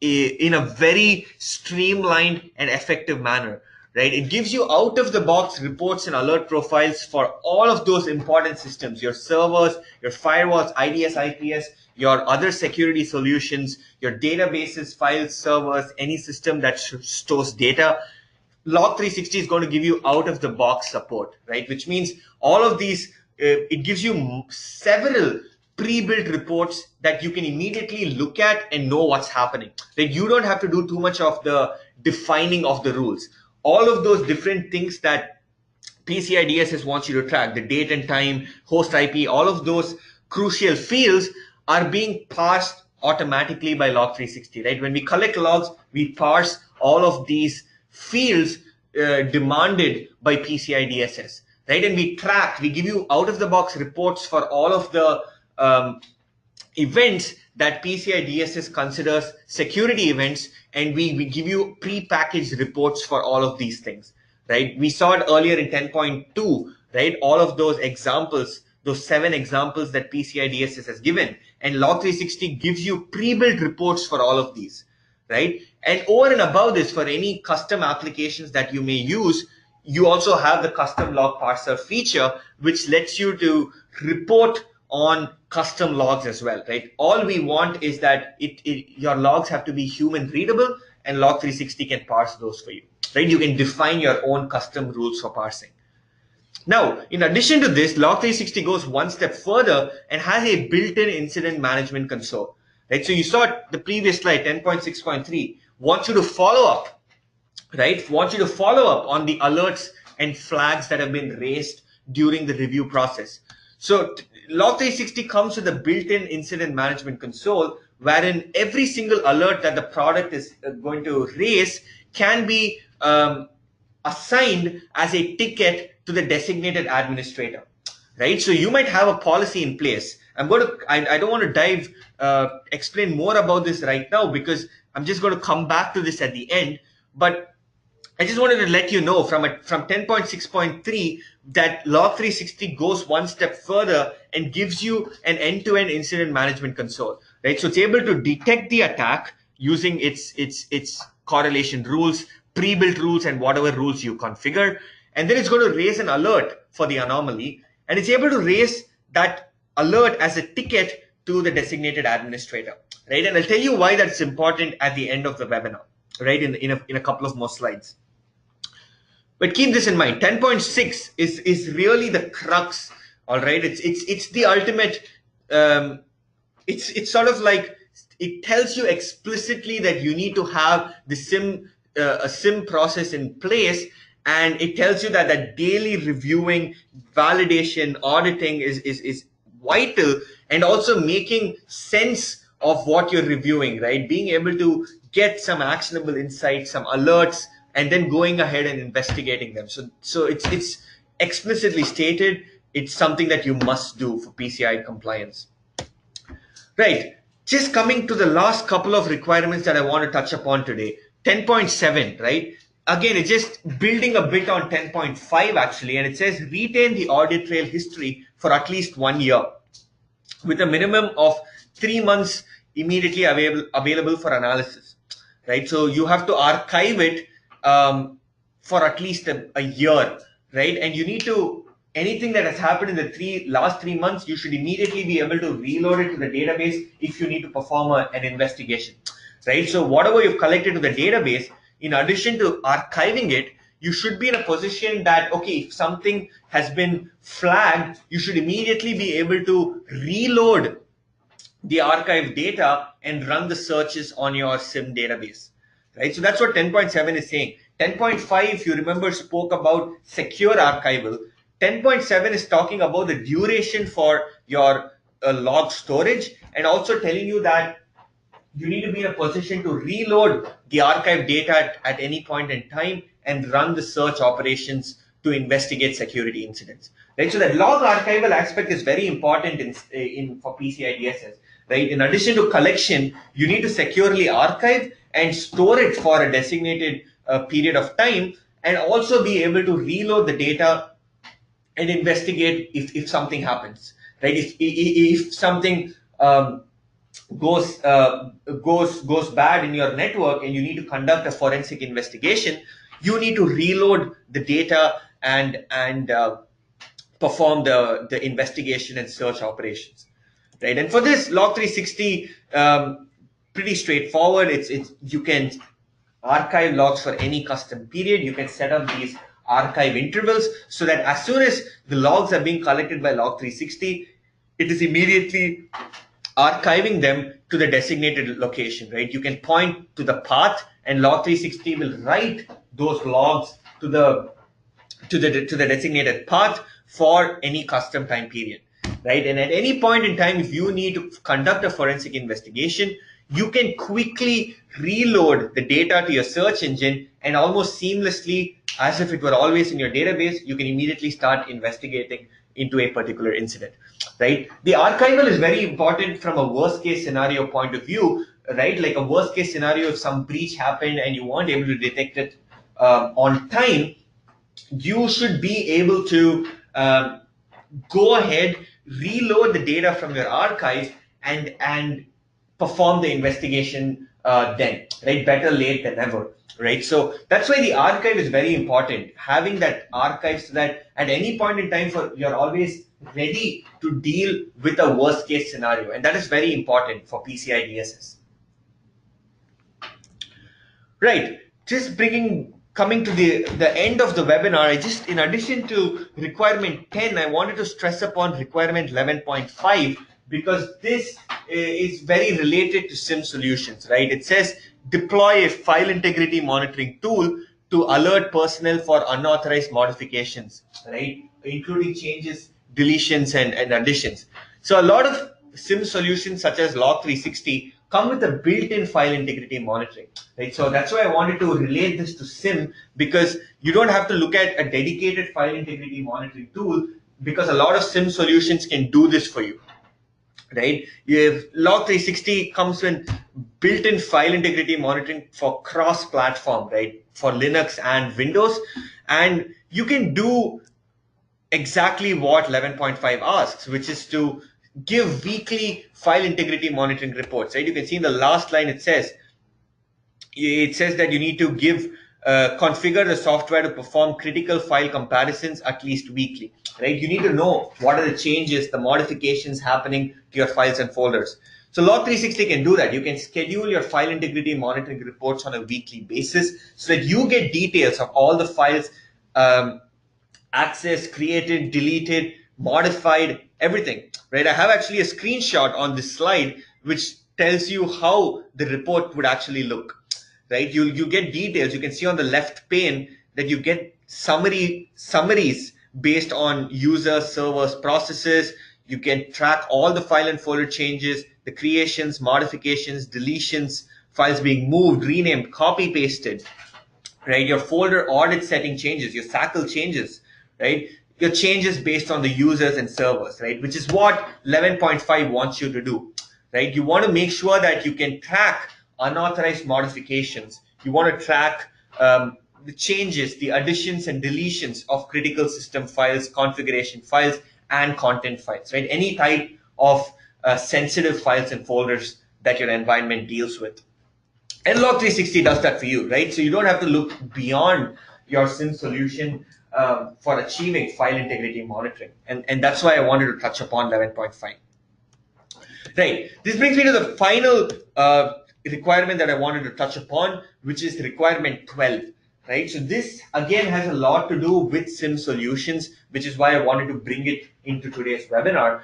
in a very streamlined and effective manner, right? It gives you out-of-the-box reports and alert profiles for all of those important systems, your servers, your firewalls, IDS, IPS, your other security solutions, your databases, files, servers, any system that stores data. Log360 is going to give you out-of-the-box support, right? Which means all of these, it gives you several pre-built reports that you can immediately look at and know what's happening. Like you don't have to do too much of the defining of the rules. All of those different things that PCI DSS wants you to track, the date and time, host IP, all of those crucial fields are being parsed automatically by Log360, right? When we collect logs, we parse all of these fields demanded by PCI DSS, right? And we give you out-of-the-box reports for all of the events that PCI DSS considers security events, and we give you pre-packaged reports for all of these things, right? We saw it earlier in 10.2, right? All of those examples those 7 examples that PCI DSS has given. And Log360 gives you pre-built reports for all of these, right? And over and above this, for any custom applications that you may use, you also have the custom log parser feature, which lets you to report on custom logs as well, right? All we want is that your logs have to be human readable, and Log360 can parse those for you, right? You can define your own custom rules for parsing. Now, in addition to this, Log360 goes one step further and has a built-in incident management console, right? So you saw the previous slide, 10.6.3, wants you to follow up, right? Wants you to follow up on the alerts and flags that have been raised during the review process. So Log360 comes with a built-in incident management console, wherein every single alert that the product is going to raise can be assigned as a ticket to the designated administrator, right? So you might have a policy in place. I don't want to explain more about this right now, because I'm just going to come back to this at the end. But I just wanted to let you know from 10.6.3 that Log360 goes one step further and gives you an end-to-end incident management console, right? So it's able to detect the attack using its correlation rules, pre-built rules, and whatever rules you configure. And then it's going to raise an alert for the anomaly, and it's able to raise that alert as a ticket to the designated administrator, right? And I'll tell you why that's important at the end of the webinar, right? In a couple of more slides. But keep this in mind, 10.6 is really the crux, all right? It's the ultimate, it's sort of like, it tells you explicitly that you need to have the a SIEM process in place, and it tells you that that daily reviewing, validation, auditing is vital, and also making sense of what you're reviewing, right? Being able to get some actionable insights, some alerts, and then going ahead and investigating them. So it's explicitly stated. It's something that you must do for PCI compliance. Right. Just coming to the last couple of requirements that I want to touch upon today. 10.7, right? Again, it's just building a bit on 10.5 actually, and it says retain the audit trail history for at least 1 year with a minimum of 3 months immediately available for analysis, right? So you have to archive it for at least a year, right? And you need to, anything that has happened in the last 3 months, you should immediately be able to reload it to the database if you need to perform an investigation, right? So whatever you've collected to the database, in addition to archiving it, you should be in a position that, okay, if something has been flagged, you should immediately be able to reload the archived data and run the searches on your SIEM database, right? So that's what 10.7 is saying. 10.5, if you remember, spoke about secure archival. 10.7 is talking about the duration for your log storage, and also telling you that you need to be in a position to reload the archived data at any point in time and run the search operations to investigate security incidents, right? So that log archival aspect is very important for PCI DSS, right? In addition to collection, you need to securely archive and store it for a designated period of time, and also be able to reload the data and investigate if something happens, right? If something goes bad in your network and you need to conduct a forensic investigation, you need to reload the data and perform the investigation and search operations, right? And for this, Log360, pretty straightforward. You can archive logs for any custom period. You can set up these archive intervals so that as soon as the logs are being collected by Log360, it is immediately archiving them to the designated location, right? You can point to the path, and Log360 will write those logs to the designated path for any custom time period, right? And at any point in time, if you need to conduct a forensic investigation, you can quickly reload the data to your search engine, and almost seamlessly, as if it were always in your database, you can immediately start investigating into a particular incident, right? The archival is very important from a worst case scenario point of view, right? Like a worst case scenario, if some breach happened and you weren't able to detect it on time, you should be able to go ahead reload the data from your archive and perform the investigation then, right? Better late than never, right? So that's why the archive is very important. Having that archive so that at any point in time you're always ready to deal with a worst case scenario, and that is very important for PCI DSS. Right. Just coming to the end of the webinar, in addition to requirement 10, I wanted to stress upon requirement 11.5 because this is very related to SIEM solutions, right? It says deploy a file integrity monitoring tool to alert personnel for unauthorized modifications, right? Including changes, deletions, and additions. So a lot of SIEM solutions such as Log360 come with a built-in file integrity monitoring, right? So that's why I wanted to relate this to SIEM, because you don't have to look at a dedicated file integrity monitoring tool, because a lot of SIEM solutions can do this for you, right? You have Log360 comes with built-in file integrity monitoring for cross-platform, right? For Linux and Windows, and you can do exactly what 11.5 asks, which is to give weekly file integrity monitoring reports, right? You can see in the last line it says that you need to configure the software to perform critical file comparisons at least weekly, right? You need to know what are the changes, the modifications happening to your files and folders. So Log360 can do that. You can schedule your file integrity monitoring reports on a weekly basis so that you get details of all the files accessed, created, deleted, modified, everything, right? I have actually a screenshot on this slide which tells you how the report would actually look, right? You get details. You can see on the left pane that you get summaries based on users, servers, processes. You can track all the file and folder changes, the creations, modifications, deletions, files being moved, renamed, copy pasted, right? Your folder audit setting changes, your SACL changes, right? Your changes based on the users and servers, right? Which is what 11.5 wants you to do, right? You want to make sure that you can track unauthorized modifications. You want to track the changes, the additions and deletions of critical system files, configuration files, and content files, right? Any type of sensitive files and folders that your environment deals with. And Log360 does that for you, right? So you don't have to look beyond your SIEM solution for achieving file integrity monitoring. And that's why I wanted to touch upon 11.5. Right. This brings me to the final requirement that I wanted to touch upon, which is requirement 12. Right. So this again has a lot to do with SIEM solutions, which is why I wanted to bring it into today's webinar.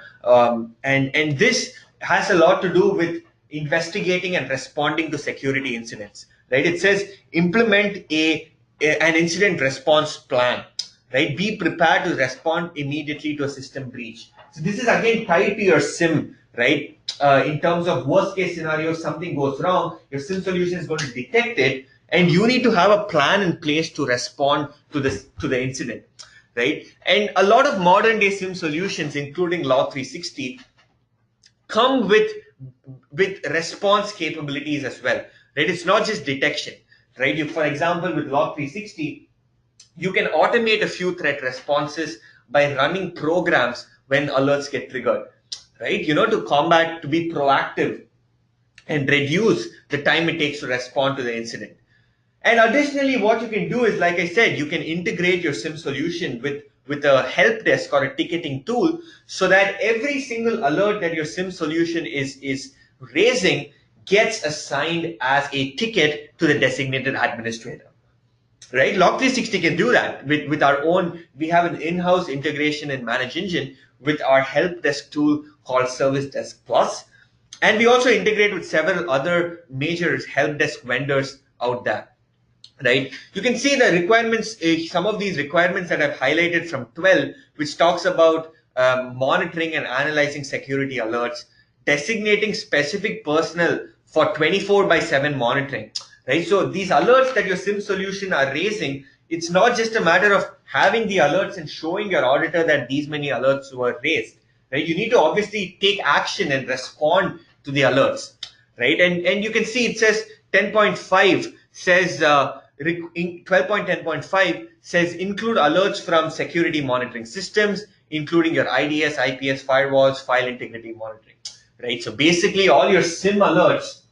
And this has a lot to do with investigating and responding to security incidents. Right. It says implement an incident response plan. Right. Be prepared to respond immediately to a system breach. So this is again tied to your SIEM, right? In terms of worst case scenario, something goes wrong, your SIEM solution is going to detect it, and you need to have a plan in place to respond to the incident, right? And a lot of modern day SIEM solutions, including Log360, come with response capabilities as well, right? It's not just detection, right? For example, with Log360, you can automate a few threat responses by running programs when alerts get triggered, right? To be proactive and reduce the time it takes to respond to the incident. And additionally, what you can do is, like I said, you can integrate your SIEM solution with a help desk or a ticketing tool so that every single alert that your SIEM solution is raising gets assigned as a ticket to the designated administrator. Right? Log360 can do that with our own. We have an in-house integration in ManageEngine with our help desk tool called Service Desk Plus. And we also integrate with several other major help desk vendors out there. Right? You can see the requirements, some of these requirements that I've highlighted from 12, which talks about monitoring and analyzing security alerts, designating specific personnel for 24/7 monitoring. Right? So these alerts that your SIEM solution are raising, it's not just a matter of having the alerts and showing your auditor that these many alerts were raised. Right? You need to obviously take action and respond to the alerts. Right? And you can see it says 10.5 says 12.10.5 says include alerts from security monitoring systems, including your IDS, IPS firewalls, file integrity monitoring, right? So basically all your SIEM alerts,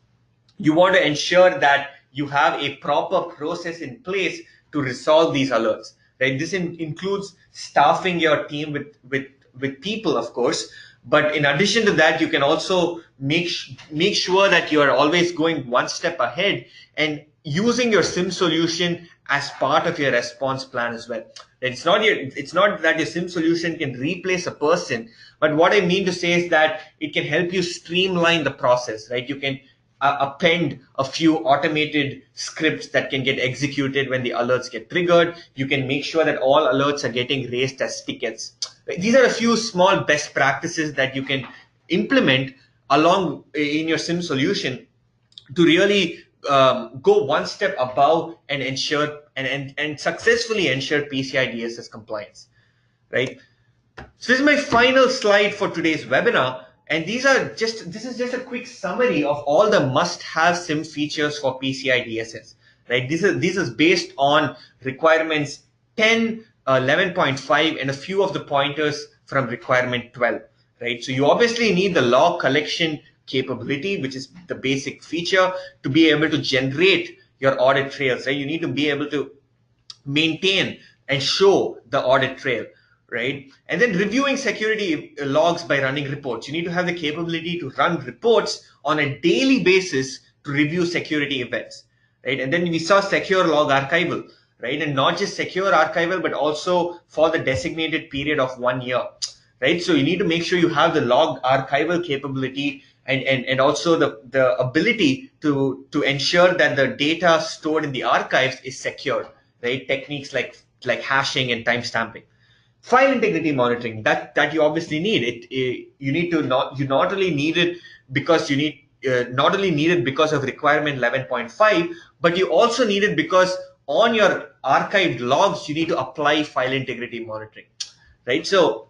you want to ensure that you have a proper process in place to resolve these alerts, right? This includes staffing your team with people, of course, but in addition to that, you can also make sure that you are always going one step ahead and using your SIM solution as part of your response plan as well. It's not that your SIM solution can replace a person, but what I mean to say is that it can help you streamline the process, right? You can append a few automated scripts that can get executed when the alerts get triggered. You can make sure that all alerts are getting raised as tickets. These are a few small best practices that you can implement along in your SIM solution to really go one step above and ensure and successfully ensure PCI DSS compliance, right? So this is my final slide for today's webinar, and this is just a quick summary of all the must-have SIM features for PCI DSS, right? This is based on requirements 10, 11.5, and a few of the pointers from requirement 12, right? So you obviously need the log collection capability, which is the basic feature, to be able to generate your audit trails, right? You need to be able to maintain and show the audit trail, right? And then reviewing security logs by running reports. You need to have the capability to run reports on a daily basis to review security events, right? And then we saw secure log archival, right? And not just secure archival, but also for the designated period of 1 year, right? So you need to make sure you have the log archival capability and also the ability to ensure that the data stored in the archives is secure, right? Techniques like hashing and timestamping. File integrity monitoring, that you obviously need you not only need it because you need not only need it because of requirement 11.5, but you also need it because on your archived logs you need to apply file integrity monitoring, right? So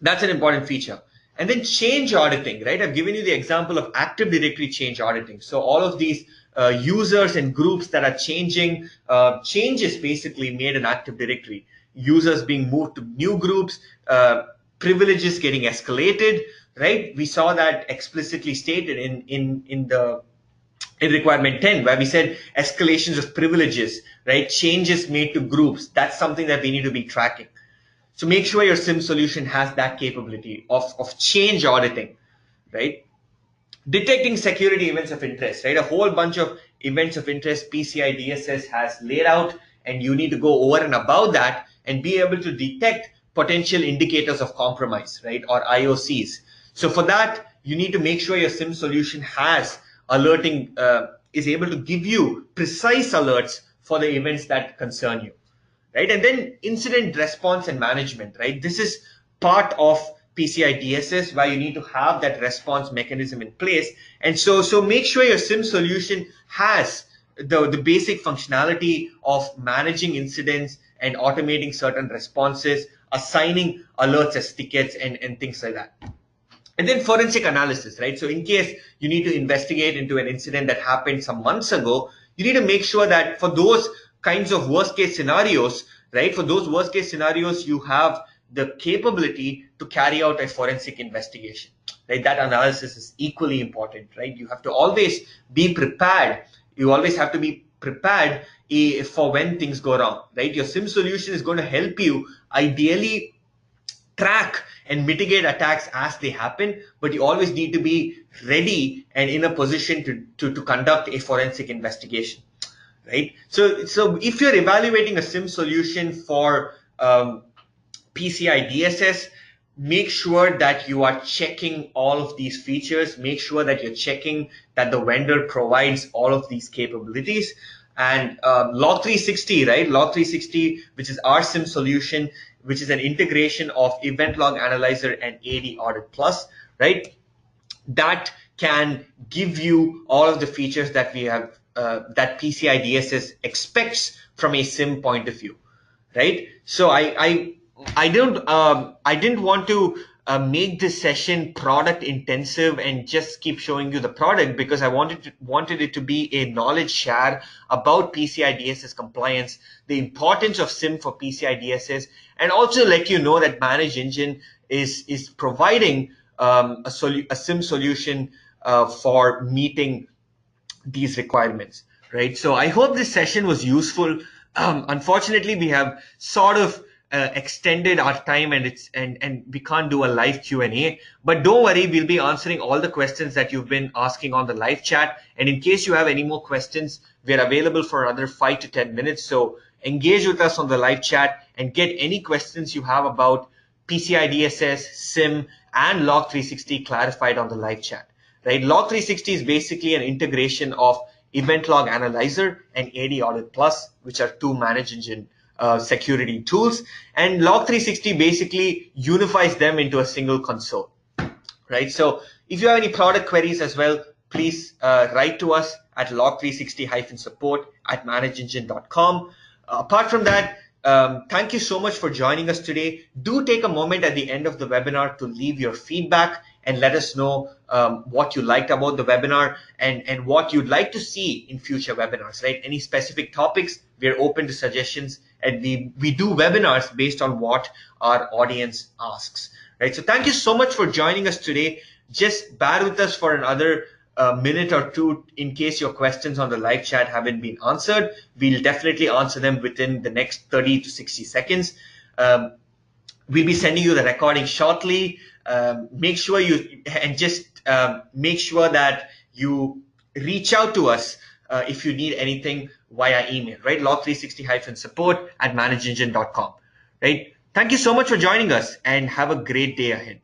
that's an important feature. And then change auditing, right? I've given you the example of Active Directory change auditing. So all of these users and groups that are changing, changes basically made in Active Directory, users being moved to new groups, privileges getting escalated, right? We saw that explicitly stated in requirement 10, where we said escalations of privileges, right? Changes made to groups. That's something that we need to be tracking. So make sure your SIM solution has that capability of change auditing, right? Detecting security events of interest, right? A whole bunch of events of interest PCI DSS has laid out, and you need to go over and above that and be able to detect potential indicators of compromise, right? Or IOCs. So for that, you need to make sure your SIM solution has alerting, is able to give you precise alerts for the events that concern you, right? And then incident response and management, right? This is part of PCI DSS where you need to have that response mechanism in place. And so make sure your SIM solution has the basic functionality of managing incidents and automating certain responses, assigning alerts as tickets and things like that. And then forensic analysis, right? So in case you need to investigate into an incident that happened some months ago, you need to make sure that for those kinds of worst case scenarios, right? For those worst case scenarios, you have the capability to carry out a forensic investigation, right? That analysis is equally important, right? You have to always be prepared. You always have to be prepared for when things go wrong, right? Your SIM solution is going to help you ideally track and mitigate attacks as they happen, but you always need to be ready and in a position to conduct a forensic investigation, right? So if you're evaluating a SIM solution for PCI DSS, make sure that you are checking all of these features. Make sure that you're checking that the vendor provides all of these capabilities. And Log360, right? Log360, which is our SIM solution, which is an integration of Event Log Analyzer and AD Audit Plus, right? That can give you all of the features that we have, that PCI DSS expects from a SIM point of view, right? So I didn't want to make this session product intensive and just keep showing you the product, because I wanted it to be a knowledge share about PCI DSS compliance, the importance of SIEM for PCI DSS, and also let you know that ManageEngine is providing a SIEM solution for meeting these requirements, right? So I hope this session was useful. Unfortunately, we have sort of extended our time, and we can't do a live Q&A. But don't worry, we'll be answering all the questions that you've been asking on the live chat. And in case you have any more questions, we're available for another 5 to 10 minutes. So engage with us on the live chat and get any questions you have about PCI DSS, SIEM, and Log360 clarified on the live chat. Right? Log360 is basically an integration of Event Log Analyzer and AD Audit Plus, which are two ManageEngine security tools. And Log360 basically unifies them into a single console. Right? So if you have any product queries as well, please write to us at log360-support@manageengine.com. Apart from that, thank you so much for joining us today. Do take a moment at the end of the webinar to leave your feedback and let us know what you liked about the webinar, and what you'd like to see in future webinars, right? Any specific topics, we're open to suggestions, and we do webinars based on what our audience asks, right? So thank you so much for joining us today. Just bear with us for another minute or two in case your questions on the live chat haven't been answered. We'll definitely answer them within the next 30 to 60 seconds. We'll be sending you the recording shortly. Make sure make sure that you reach out to us if you need anything via email, right? Log360-support@manageengine.com, right? Thank you so much for joining us, and have a great day ahead.